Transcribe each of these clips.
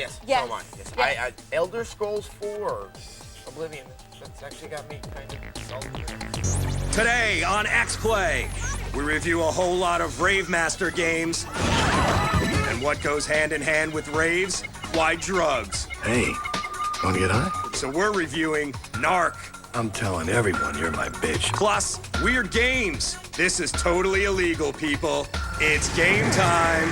Yes, Yes. so am I. Yes. Yes. Elder Scrolls 4, Oblivion. That's actually got me kind of salty. Today on X-Play, we review a whole lot of Rave Master games. And what goes hand in hand with raves? Why, drugs. Hey, wanna get high? So we're reviewing Narc. I'm telling everyone you're my bitch. Plus, weird games. This is totally illegal, people. It's game time.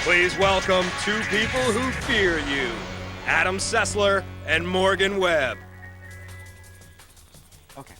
Please welcome two people who fear you, Adam Sessler and Morgan Webb. Okay.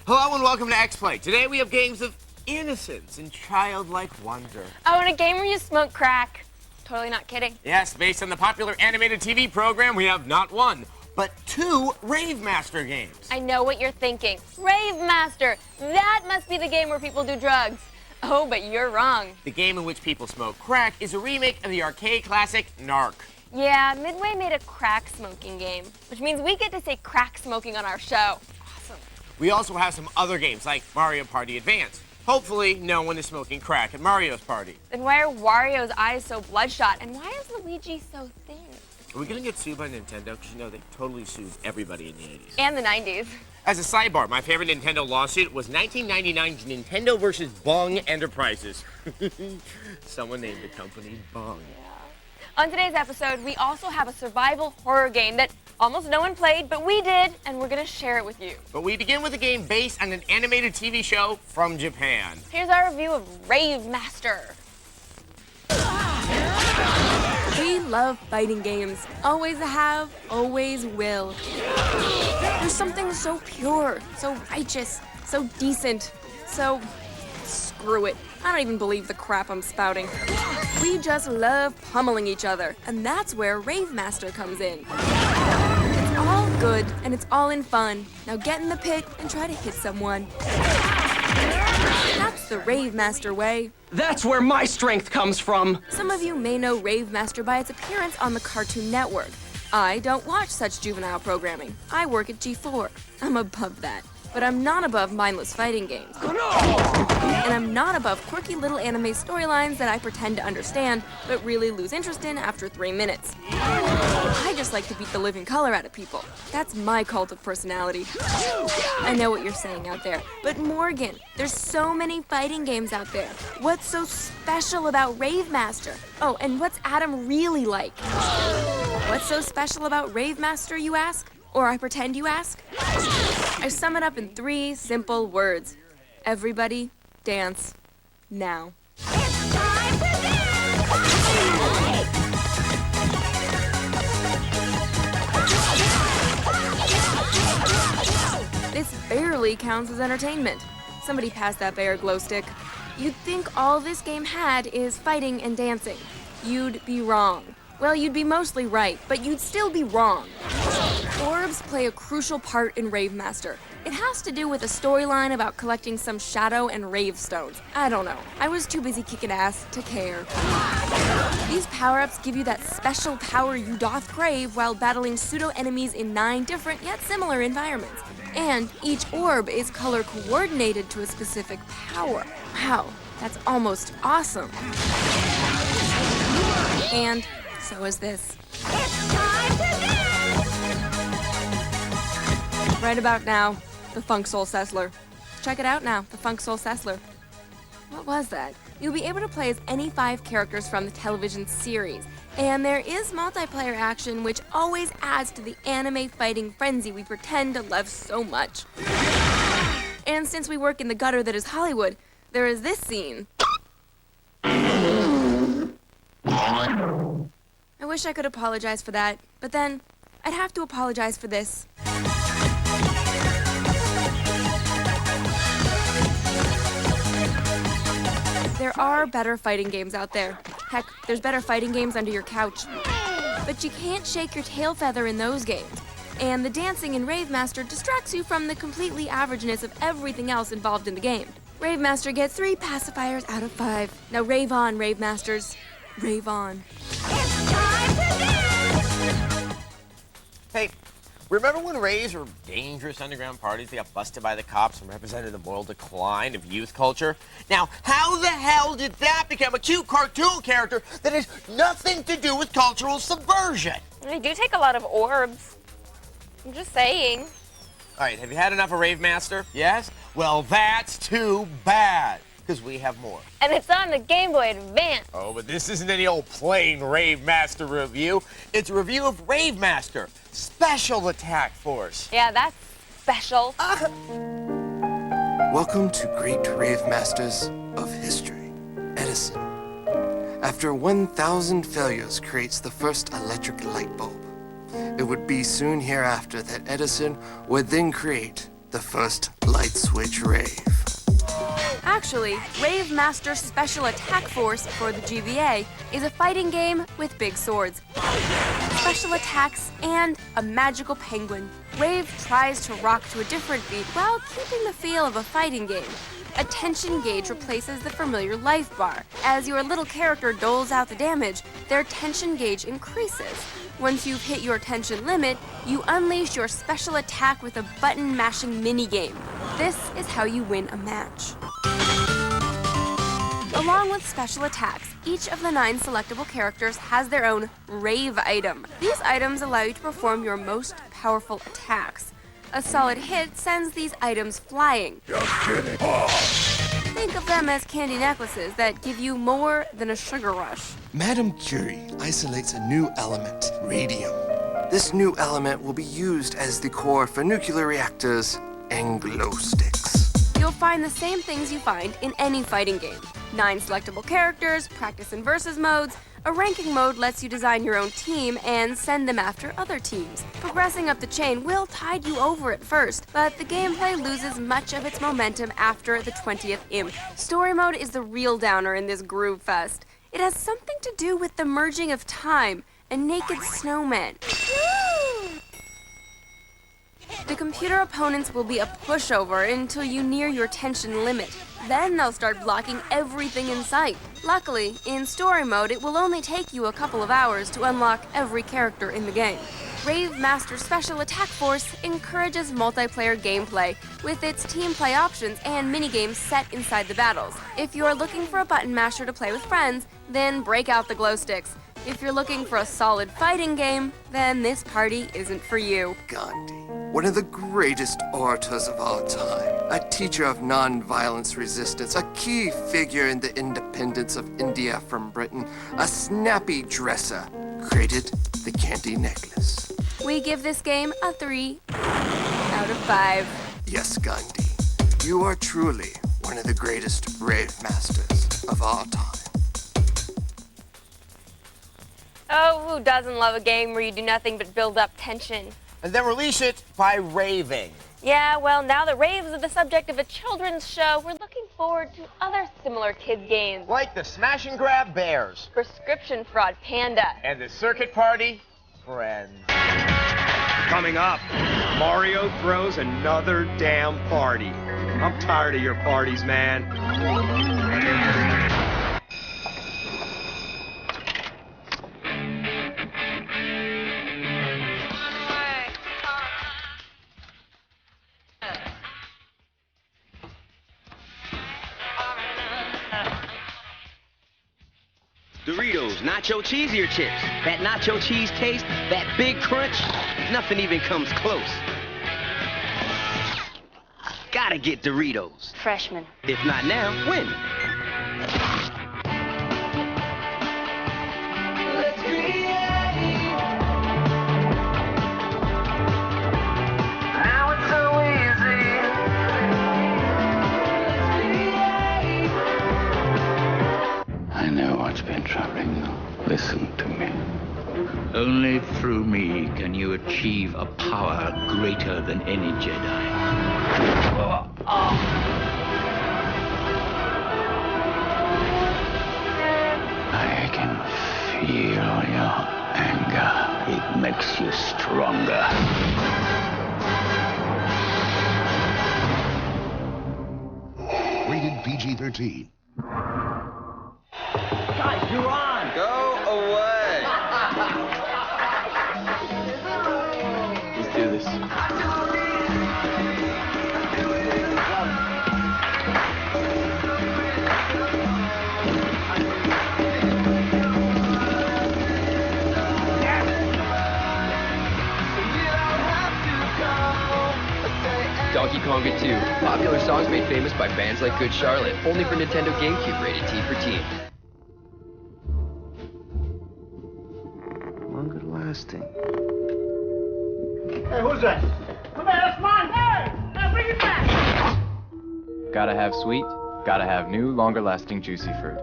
Hello and welcome to X-Play. Today we have games of innocence and childlike wonder. Oh, and a game where you smoke crack. Totally not kidding. Yes, based on the popular animated TV program, we have not one, but two Rave Master games. I know what you're thinking. Rave Master! That must be the game where people do drugs. Oh, but you're wrong. The game in which people smoke crack is a remake of the arcade classic Narc. Yeah, Midway made a crack smoking game, which means we get to say crack smoking on our show. Awesome. We also have some other games like Mario Party Advance. Hopefully, no one is smoking crack at Mario's party. Then why are Wario's eyes so bloodshot, and why is Luigi so thin? Are we gonna get sued by Nintendo? Because you know they totally sued everybody in the 80s. And the 90s. As a sidebar, my favorite Nintendo lawsuit was 1999's Nintendo versus Bong Enterprises. Someone named the company Bong. On today's episode, we also have a survival horror game that almost no one played, but we did, and we're gonna share it with you. But we begin with a game based on an animated TV show from Japan. Here's our review of Rave Master. We love fighting games. Always have, always will. There's something so pure, so righteous, so decent, so... screw it. I don't even believe the crap I'm spouting. We just love pummeling each other, and that's where Rave Master comes in. It's all good, and it's all in fun. Now get in the pit and try to hit someone. That's the Rave Master way. That's where my strength comes from. Some of you may know Rave Master by its appearance on the Cartoon Network. I don't watch such juvenile programming. I work at G4. I'm above that. But I'm not above mindless fighting games. And I'm not above quirky little anime storylines that I pretend to understand, but really lose interest in after 3 minutes. I just like to beat the living color out of people. That's my cult of personality. I know what you're saying out there, but Morgan, there's so many fighting games out there. What's so special about Rave Master? Oh, and what's Adam really like? What's so special about Rave Master, you ask? Or I pretend you ask? I sum it up in 3 simple words. Everybody dance now. It's time to dance! This barely counts as entertainment. Somebody pass that bear glow stick. You'd think all this game had is fighting and dancing. You'd be wrong. Well, you'd be mostly right, but you'd still be wrong. Orbs play a crucial part in Rave Master. It has to do with a storyline about collecting some shadow and rave stones. I don't know. I was too busy kicking ass to care. These power-ups give you that special power you doth crave while battling pseudo-enemies in 9 different yet similar environments. And each orb is color coordinated to a specific power. Wow, that's almost awesome. And so is this. It's time to dance! Right about now, the Funk Soul Sessler. Check it out now, the Funk Soul Sessler. What was that? You'll be able to play as any 5 characters from the television series. And there is multiplayer action, which always adds to the anime fighting frenzy we pretend to love so much. And since we work in the gutter that is Hollywood, there is this scene. I wish I could apologize for that, but then I'd have to apologize for this. There are better fighting games out there. Heck, there's better fighting games under your couch. But you can't shake your tail feather in those games. And the dancing in Rave Master distracts you from the completely averageness of everything else involved in the game. Rave Master gets 3 pacifiers out of 5. Now rave on, Rave Masters. Rave on. It's time to dance! Hey, remember when raves were dangerous underground parties that got busted by the cops and represented the moral decline of youth culture? Now, how the hell did that become a cute cartoon character that has nothing to do with cultural subversion? They do take a lot of orbs. I'm just saying. All right, have you had enough of Rave Master? Yes? Well, that's too bad, because we have more. And it's on the Game Boy Advance. Oh, but this isn't any old plain Rave Master review. It's a review of Rave Master, Special Attack Force. Yeah, that's special. Welcome to Great Rave Masters of History. Edison. After 1,000 failures creates the first electric light bulb. It would be soon hereafter that Edison would then create the first light switch rave. Actually, Rave Master Special Attack Force for the GBA is a fighting game with big swords, special attacks, and a magical penguin. Rave tries to rock to a different beat while keeping the feel of a fighting game. A tension gauge replaces the familiar life bar. As your little character doles out the damage, their tension gauge increases. Once you've hit your tension limit, you unleash your special attack with a button-mashing minigame. This is how you win a match. Along with special attacks, each of the 9 selectable characters has their own rave item. These items allow you to perform your most powerful attacks. A solid hit sends these items flying. Think of them as candy necklaces that give you more than a sugar rush. Madame Curie isolates a new element, radium. This new element will be used as the core for nuclear reactors and glow sticks. You'll find the same things you find in any fighting game. 9 selectable characters, practice and versus modes. A ranking mode lets you design your own team and send them after other teams. Progressing up the chain will tide you over at first, but the gameplay loses much of its momentum after the 20th imp. Story mode is the real downer in this groove fest. It has something to do with the merging of time and naked snowmen. The computer opponents will be a pushover until you near your tension limit. Then they'll start blocking everything in sight. Luckily, in story mode, it will only take you a couple of hours to unlock every character in the game. Rave Master Special Attack Force encourages multiplayer gameplay with its team play options and minigames set inside the battles. If you're looking for a button masher to play with friends, then break out the glow sticks. If you're looking for a solid fighting game, then this party isn't for you. Gandhi, one of the greatest orators of all time, a teacher of non-violence resistance, a key figure in the independence of India from Britain, a snappy dresser, created the candy necklace. We give this game a 3 out of 5. Yes, Gandhi, you are truly one of the greatest rave masters of all time. Oh, who doesn't love a game where you do nothing but build up tension? And then release it by raving. Yeah, well, now that raves are the subject of a children's show, we're looking forward to other similar kids' games. Like the Smash and Grab Bears. Prescription Fraud Panda. And the Circuit Party Friends. Coming up, Mario throws another damn party. I'm tired of your parties, man. Doritos, nacho cheesier chips. That nacho cheese taste, that big crunch, nothing even comes close. Gotta get Doritos. Freshman. If not now, when? Let's create. Now it's so easy. I know what's been troubling you. Listen to me. Only through me can you achieve a power greater than any Jedi. I can feel your anger. It makes you stronger. Rated PG-13. Guys, you're on. Go away. this. Donkey Konga 2. Popular songs made famous by bands like Good Charlotte. Only for Nintendo GameCube, rated T for teen. Longer lasting. Hey, who's that? Come here, that's mine. Hey, bring it back. Gotta have sweet, gotta have new, longer lasting juicy fruit.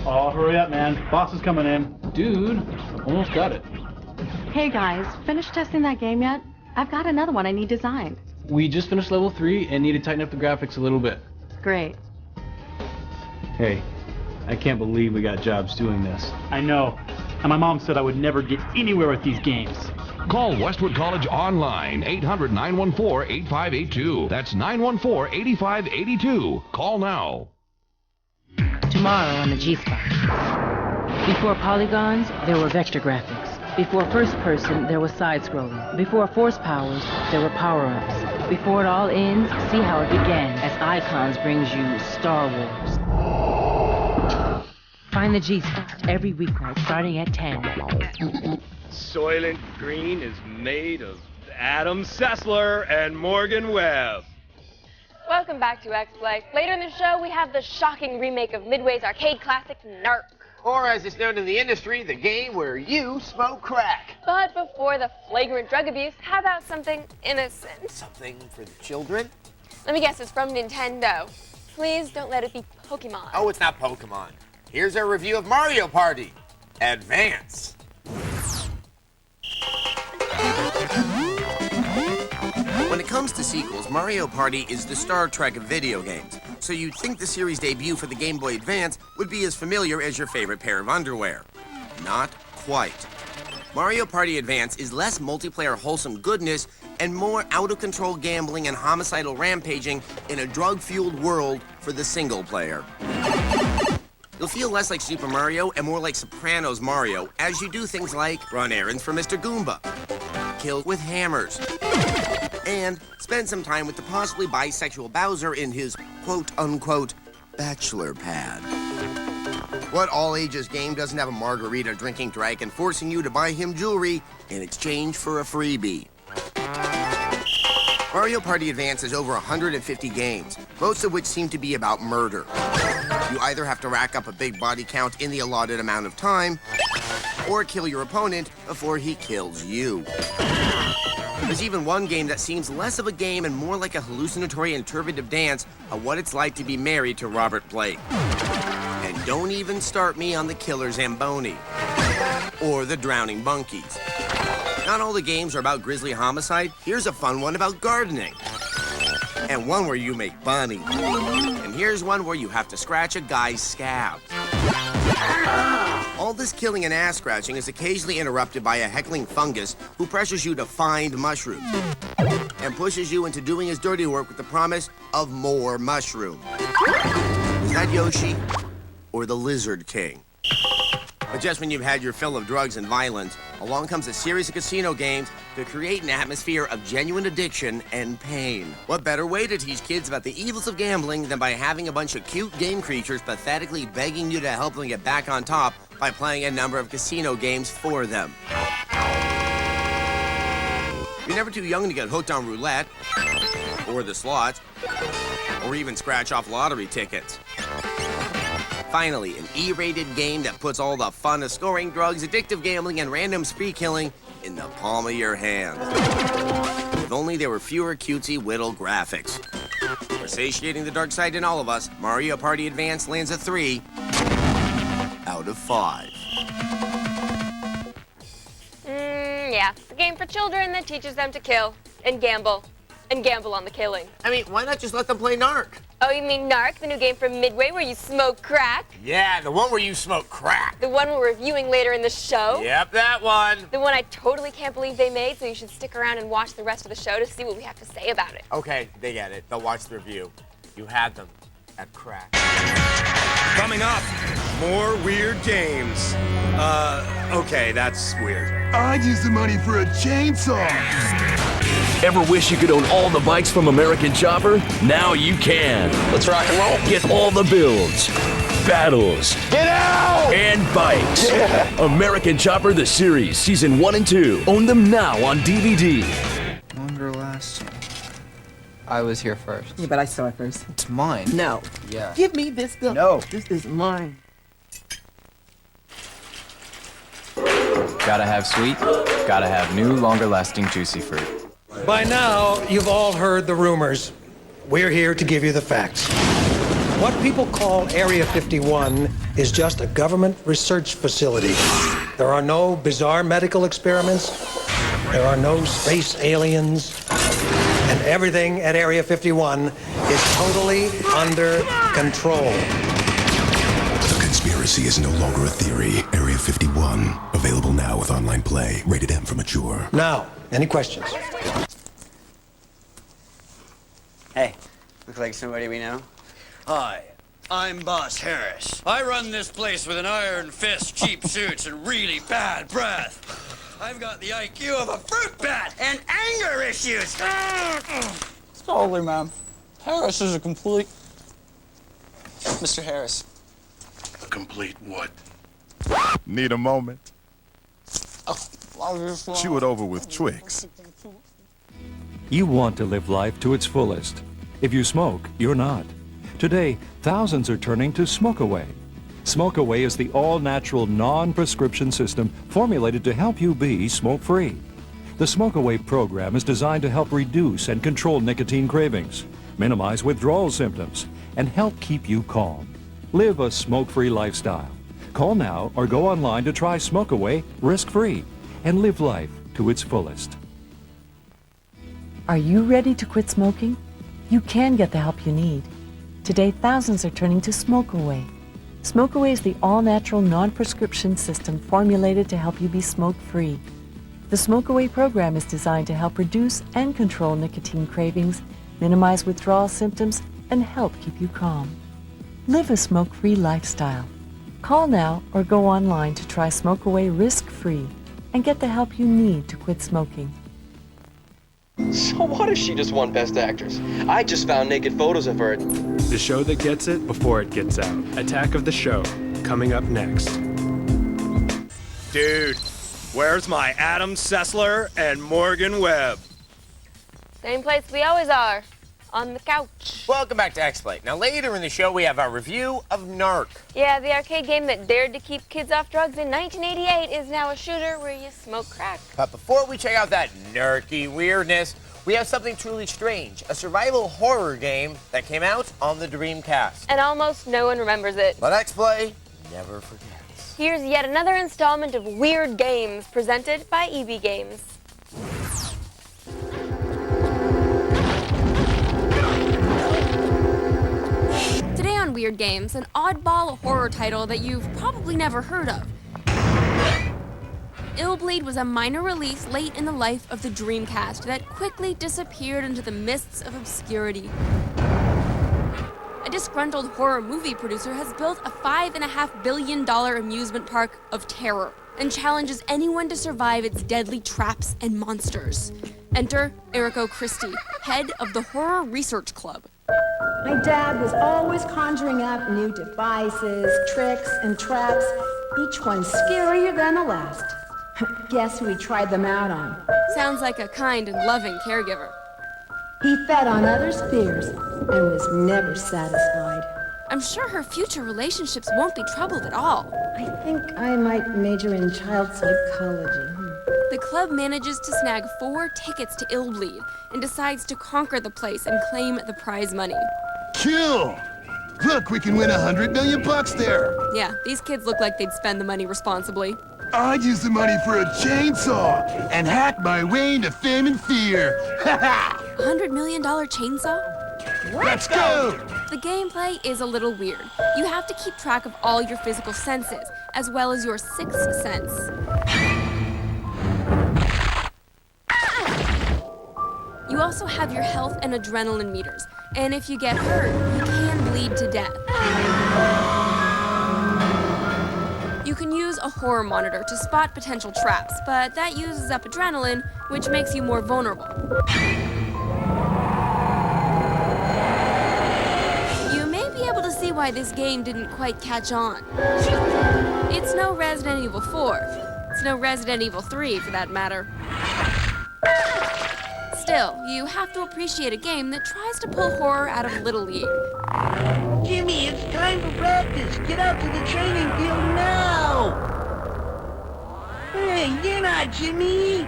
Oh, hurry up, man. Boss is coming in. Dude, almost got it. Hey guys, finished testing that game yet? I've got another one I need designed. We just finished level 3 and need to tighten up the graphics a little bit. Great. Hey, I can't believe we got jobs doing this. I know. And my mom said I would never get anywhere with these games. Call Westwood College online, 800-914-8582. That's 914-8582. Call now. Tomorrow on the G-Spot. Before polygons, there were vector graphics. Before first person, there was side-scrolling. Before force powers, there were power-ups. Before it all ends, see how it began as Icons brings you Star Wars. Find the G-Spot every weeknight starting at 10. Soylent Green is made of Adam Sessler and Morgan Webb. Welcome back to X-Play. Later in the show, we have the shocking remake of Midway's arcade classic, Narc. Or as it's known in the industry, the game where you smoke crack. But before the flagrant drug abuse, how about something innocent? Something for the children? Let me guess, it's from Nintendo. Please don't let it be Pokemon. Oh, it's not Pokemon. Here's our review of Mario Party Advance. When it comes to sequels, Mario Party is the Star Trek of video games. So you'd think the series debut for the Game Boy Advance would be as familiar as your favorite pair of underwear. Not quite. Mario Party Advance is less multiplayer wholesome goodness and more out-of-control gambling and homicidal rampaging in a drug-fueled world for the single player. You'll feel less like Super Mario and more like Sopranos Mario as you do things like run errands for Mr. Goomba, kill with hammers, and spend some time with the possibly bisexual Bowser in his quote-unquote bachelor pad. What all-ages game doesn't have a margarita-drinking dragon forcing you to buy him jewelry in exchange for a freebie? Mario Party Advance has over 150 games, most of which seem to be about murder. You either have to rack up a big body count in the allotted amount of time, or kill your opponent before he kills you. There's even one game that seems less of a game and more like a hallucinatory interpretive dance of what it's like to be married to Robert Blake. And don't even start me on the Killer Zamboni or the Drowning Monkeys. Not all the games are about grisly homicide. Here's a fun one about gardening. And one where you make bunny. And here's one where you have to scratch a guy's scabs. All this killing and ass scratching is occasionally interrupted by a heckling fungus who pressures you to find mushrooms and pushes you into doing his dirty work with the promise of more mushrooms. Is that Yoshi or the Lizard King? But just when you've had your fill of drugs and violence, along comes a series of casino games to create an atmosphere of genuine addiction and pain. What better way to teach kids about the evils of gambling than by having a bunch of cute game creatures pathetically begging you to help them get back on top by playing a number of casino games for them? You're never too young to get hooked on roulette, or the slots, or even scratch off lottery tickets. Finally, an E-rated game that puts all the fun of scoring drugs, addictive gambling, and random spree killing in the palm of your hand. If only there were fewer cutesy whittle graphics. For satiating the dark side in all of us, Mario Party Advance lands a 3 out of 5. Yeah, it's a game for children that teaches them to kill and gamble on the killing. I mean, why not just let them play Narc? Oh, you mean Narc, the new game from Midway where you smoke crack? Yeah, the one where you smoke crack. The one we're reviewing later in the show? Yep, that one. The one I totally can't believe they made, so you should stick around and watch the rest of the show to see what we have to say about it. Okay, they get it. They'll watch the review. You had them at crack. Coming up, more weird games. Okay, that's weird. I'd use the money for a chainsaw. Ever wish you could own all the bikes from American Chopper? Now you can. Let's rock and roll. Get all the builds, battles, Get out! and bikes. Yeah. American Chopper The Series, Season 1 and 2. Own them now on DVD. Longer lasting. I was here first. Yeah, but I saw it first. It's mine. No. Yeah. Give me this gun. No. This is mine. Gotta have sweet, gotta have new, longer-lasting juicy fruit. By now, you've all heard the rumors. We're here to give you the facts. What people call Area 51 is just a government research facility. There are no bizarre medical experiments. There are no space aliens. And everything at Area 51 is totally under control. The conspiracy is no longer a theory. Area 51, available now with online play. Rated M for mature. Now, any questions? Hey, look like somebody we know. Hi, I'm Boss Harris. I run this place with an iron fist, cheap suits, and really bad breath. I've got the IQ of a fruit bat and anger issues. Totally, ma'am. Harris is a complete... Mr. Harris. A complete what? Need a moment? Chew it over with Twix. You want to live life to its fullest. If you smoke, you're not. Today, thousands are turning to Smoke Away. Smoke Away is the all-natural, non-prescription system formulated to help you be smoke-free. The Smoke Away program is designed to help reduce and control nicotine cravings, minimize withdrawal symptoms, and help keep you calm. Live a smoke-free lifestyle. Call now or go online to try Smoke Away risk-free and live life to its fullest. Are you ready to quit smoking? You can get the help you need. Today, thousands are turning to Smoke Away. Smoke Away is the all-natural, non-prescription system formulated to help you be smoke-free. The Smoke Away program is designed to help reduce and control nicotine cravings, minimize withdrawal symptoms, and help keep you calm. Live a smoke-free lifestyle. Call now or go online to try Smoke Away risk-free and get the help you need to quit smoking. So what if she just won Best Actress? I just found naked photos of her. The show that gets it before it gets out. Attack of the Show, coming up next. Dude, where's my Adam Sessler and Morgan Webb? Same place we always are, on the couch. Welcome back to X-Play. Now, later in the show, we have our review of Narc. Yeah, the arcade game that dared to keep kids off drugs in 1988 is now a shooter where you smoke crack. But before we check out that nerky weirdness, we have something truly strange, a survival horror game that came out on the Dreamcast. And almost no one remembers it. But X-Play never forgets. Here's yet another installment of Weird Games presented by EB Games. Today on Weird Games, an oddball horror title that you've probably never heard of. Illbleed was a minor release late in the life of the Dreamcast that quickly disappeared into the mists of obscurity. A disgruntled horror movie producer has built a $5.5 billion amusement park of terror and challenges anyone to survive its deadly traps and monsters. Enter Eriko Christie, head of the Horror Research Club. My dad was always conjuring up new devices, tricks, and traps, each one scarier than the last. Guess we tried them out on. Sounds like a kind and loving caregiver. He fed on others' fears and was never satisfied. I'm sure her future relationships won't be troubled at all. I think I might major in child psychology. The club manages to snag 4 tickets to Illbleed and decides to conquer the place and claim the prize money. Kill! Look, we can win $100 million there. Yeah, these kids look like they'd spend the money responsibly. I'd use the money for a chainsaw and hack my way into fame and fear. $100 million chainsaw? Let's go! The gameplay is a little weird. You have to keep track of all your physical senses, as well as your 6th sense. You also have your health and adrenaline meters, and if you get hurt, you can bleed to death. You can use a horror monitor to spot potential traps, but that uses up adrenaline, which makes you more vulnerable. You may be able to see why this game didn't quite catch on. It's no Resident Evil 4. It's no Resident Evil 3, for that matter. Still, you have to appreciate a game that tries to pull horror out of Little League. Jimmy, it's time for practice. Get out to the training field now. Hey, you're not Jimmy.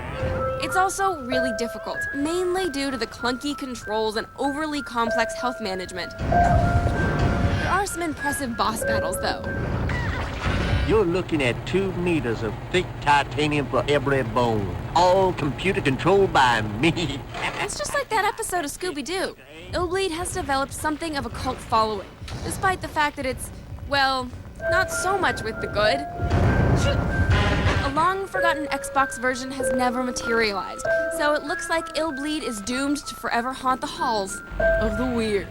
It's also really difficult, mainly due to the clunky controls and overly complex health management. There are some impressive boss battles, though. You're looking at 2 meters of thick titanium for every bone. All computer controlled by me. It's just like that episode of Scooby-Doo. Illbleed has developed something of a cult following, despite the fact that it's, well, not so much with the good. A long-forgotten Xbox version has never materialized, so it looks like Illbleed is doomed to forever haunt the halls of the weird.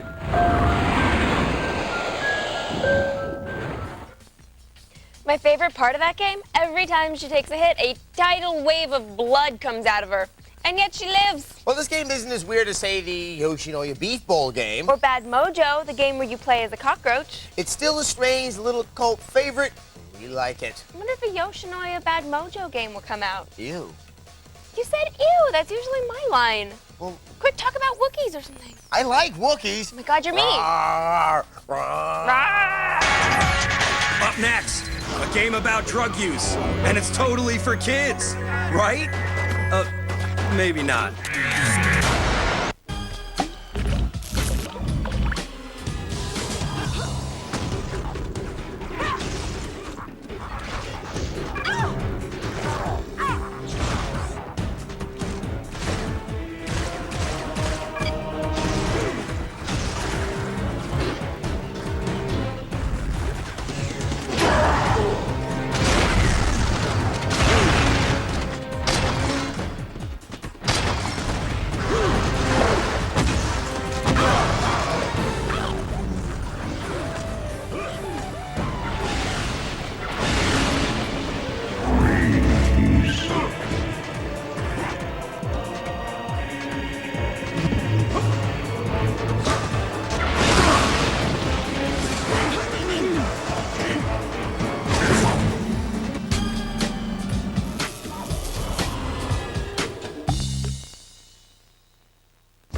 My favorite part of that game, every time she takes a hit, a tidal wave of blood comes out of her. And yet she lives. Well, this game isn't as weird as, say, the Yoshinoya Beef Bowl game. Or Bad Mojo, the game where you play as a cockroach. It's still a strange little cult favorite. We like it. I wonder if a Yoshinoya Bad Mojo game will come out. Ew. You said ew, that's usually my line. Well, quick, talk about Wookiees or something. I like Wookiees. Oh my God, you're mean. Rawr, rawr. Up next, a game about drug use, and it's totally for kids, right? Maybe not.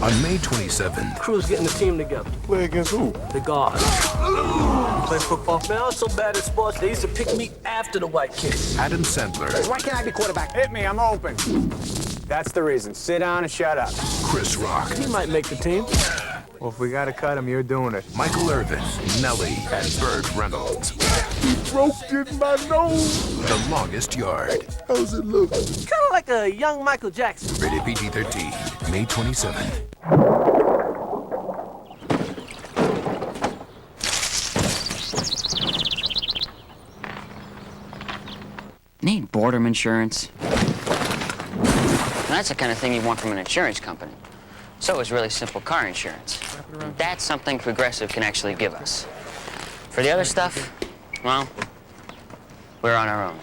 On May 27th, Crew's getting the team together. play against who? The guards. Play football. Man, I was so bad at sports, they used to pick me after the white kids. Adam Sandler, Why can't I be quarterback? Hit me, I'm open. That's the reason. Sit down and shut up. Chris Rock, He might make the team. Well, if we gotta cut him, you're doing it. Michael Irvin, Nelly, and Burt Reynolds. He broke in my nose. The Longest Yard. How's it look? Kind of like a young Michael Jackson. Rated PG-13, May 27th. Need boredom insurance? That's the kind of thing you want from an insurance company. So is really simple car insurance. That's something Progressive can actually give us. For the other stuff, well, we're on our own.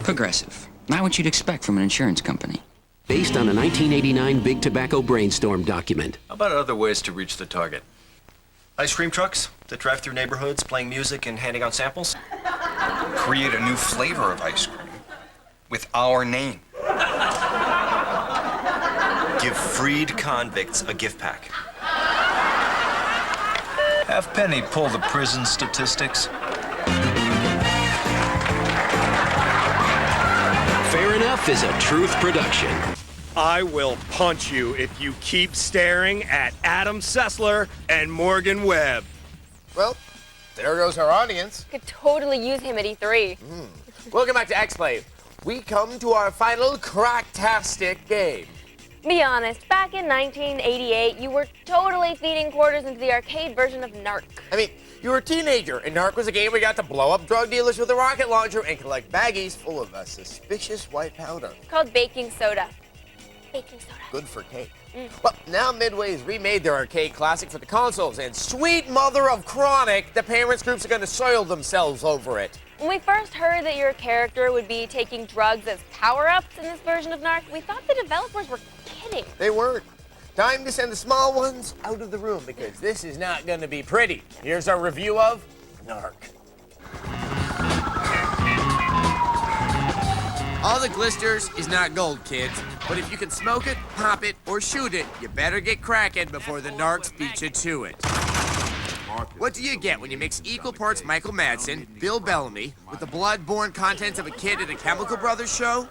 Progressive. Not what you'd expect from an insurance company. Based on a 1989 Big Tobacco Brainstorm document. How about other ways to reach the target? Ice cream trucks that drive through neighborhoods playing music and handing out samples? Create a new flavor of ice cream with our name. Give freed convicts a gift pack. Have Penny pull the prison statistics. Fair Enough is a Truth production. I will punch you if you keep staring at Adam Sessler and Morgan Webb. Well, there goes our audience. Could totally use him at E3. Welcome back to X-Play. We come to our final cracktastic game. Be honest, back in 1988, you were totally feeding quarters into the arcade version of Narc. I mean, you were a teenager, and Narc was a game where you got to blow up drug dealers with a rocket launcher and collect baggies full of a suspicious white powder. Called baking soda. Baking soda. Good for cake. Well, now Midway's remade their arcade classic for the consoles, and sweet mother of Chronic, the parents groups are going to soil themselves over it. When we first heard that your character would be taking drugs as power-ups in this version of Narc, we thought the developers were kidding. They weren't. Time to send the small ones out of the room because this is not going to be pretty. Here's our review of Narc. All the glisters is not gold, kids. But if you can smoke it, pop it, or shoot it, you better get cracking before the Narcs beat you to it. What do you get when you mix equal parts Michael Madsen, Bill Bellamy, with the blood-borne contents of a kid at a Chemical Brothers show?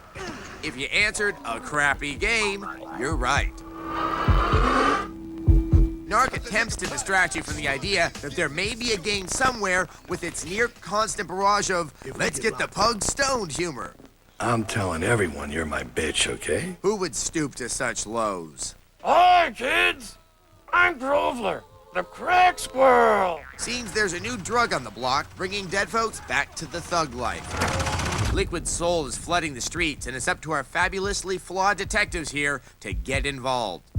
If you answered a crappy game, you're right. Narc attempts to distract you from the idea that there may be a game somewhere with its near-constant barrage of let's get the pug stoned humor. I'm telling everyone you're my bitch, okay? Who would stoop to such lows? Hi, kids! I'm Groveler, the crack squirrel! Seems there's a new drug on the block, bringing dead folks back to the thug life. Liquid Soul is flooding the streets, and it's up to our fabulously flawed detectives here to get involved.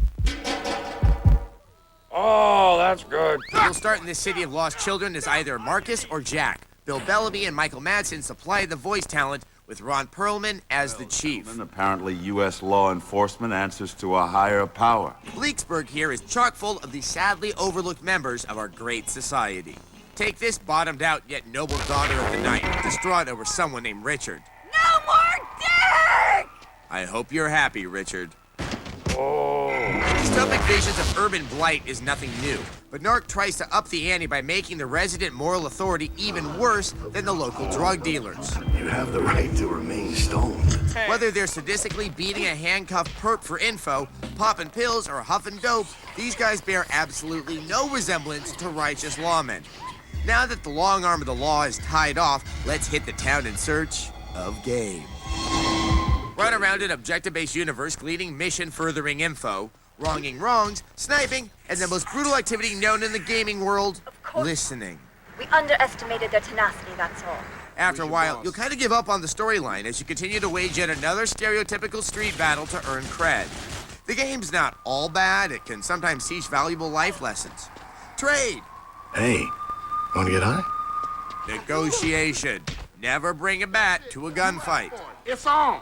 Oh, that's good. You'll start in this city of lost children as either Marcus or Jack. Bill Bellamy and Michael Madsen supply the voice talent, with Ron Perlman as the chief. Apparently, U.S. law enforcement answers to a higher power. Bleaksburg here is chock full of the sadly overlooked members of our great society. Take this bottomed out yet noble daughter of the night, distraught over someone named Richard. No more dick! I hope you're happy, Richard. Oh. Dystopic visions of urban blight is nothing new, but Narc tries to up the ante by making the resident moral authority even worse than the local drug dealers. You have the right to remain stoned. Whether they're sadistically beating a handcuffed perp for info, popping pills, or huffing dope, these guys bear absolutely no resemblance to righteous lawmen. Now that the long arm of the law is tied off, let's hit the town in search of game. Run around an objective-based universe gleaning mission-furthering info, wronging wrongs, sniping, and the most brutal activity known in the gaming world, listening. We underestimated their tenacity, that's all. After a while, you'll kind of give up on the storyline as you continue to wage yet another stereotypical street battle to earn cred. The game's not all bad. It can sometimes teach valuable life lessons. Trade. Hey, wanna get high? Negotiation. Never bring a bat to a gunfight. It's on!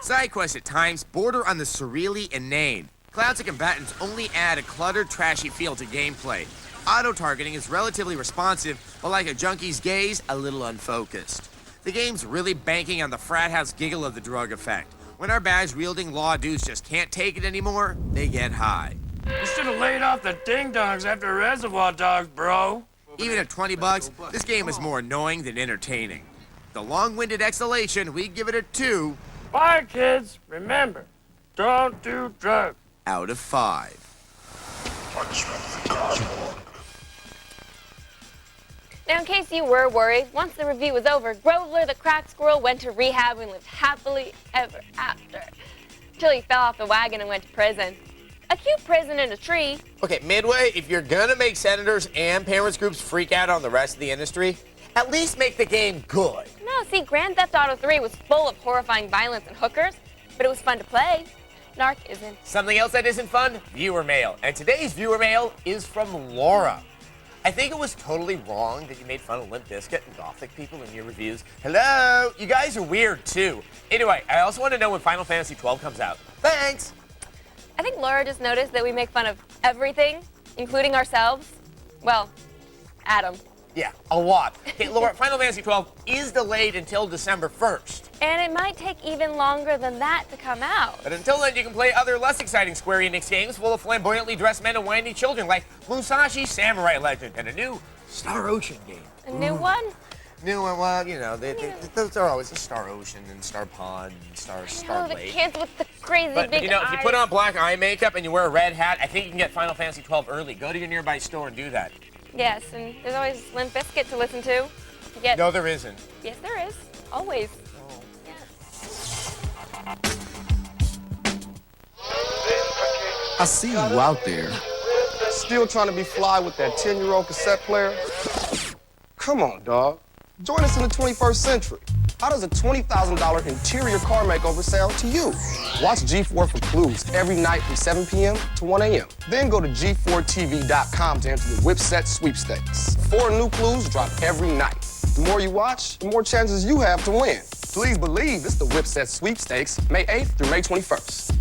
Side quests at times border on the surreally inane. Clouds of combatants only add a cluttered, trashy feel to gameplay. Auto-targeting is relatively responsive, but like a junkie's gaze, a little unfocused. The game's really banking on the frat house giggle of the drug effect. When our badge-wielding law dudes just can't take it anymore, they get high. You should have laid off the ding-dongs after Reservoir Dogs, bro. Even at $20, this game is more annoying than entertaining. The long-winded exhalation, we give it a 2. Bye, kids. Remember, don't do drugs. Out of 5. Now, in case you were worried, once the review was over, Groveler the crack squirrel went to rehab and lived happily ever after. Till he fell off the wagon and went to prison. A cute prison in a tree. Okay, Midway, if you're gonna make senators and parents groups freak out on the rest of the industry, at least make the game good. No, see, Grand Theft Auto 3 was full of horrifying violence and hookers, but it was fun to play. Narc isn't. Something else that isn't fun? Viewer mail. And today's viewer mail is from Laura. I think it was totally wrong that you made fun of Limp Bizkit and Gothic people in your reviews. Hello? You guys are weird, too. Anyway, I also want to know when Final Fantasy 12 comes out. Thanks! I think Laura just noticed that we make fun of everything, including ourselves. Well, Adam. Yeah, a lot. Okay, Laura, Final Fantasy 12 is delayed until December 1st. And it might take even longer than that to come out. But until then, you can play other less exciting Square Enix games full of flamboyantly dressed men and whiny children like Musashi Samurai Legend and a new Star Ocean game. A new one? New one, well, you know, those are always a Star Ocean and Star Pond and Star Oh, the Lake. kids with the crazy But, big you know, eyes. if you put on black eye makeup and you wear a red hat, I think you can get Final Fantasy 12 early. Go to your nearby store and do that. Yes, and there's always Limp Bizkit to listen to. You get... No, there isn't. Yes, there is. Always. I see you out there. Still trying to be fly with that 10-year-old cassette player? Come on, dog. Join us in the 21st century. How does a $20,000 interior car makeover sound to you? Watch G4 for clues every night from 7 p.m. to 1 a.m. Then go to G4TV.com to enter the Whipset sweepstakes. 4 new clues drop every night. The more you watch, the more chances you have to win. Please believe it's the Whipset sweepstakes, May 8th through May 21st.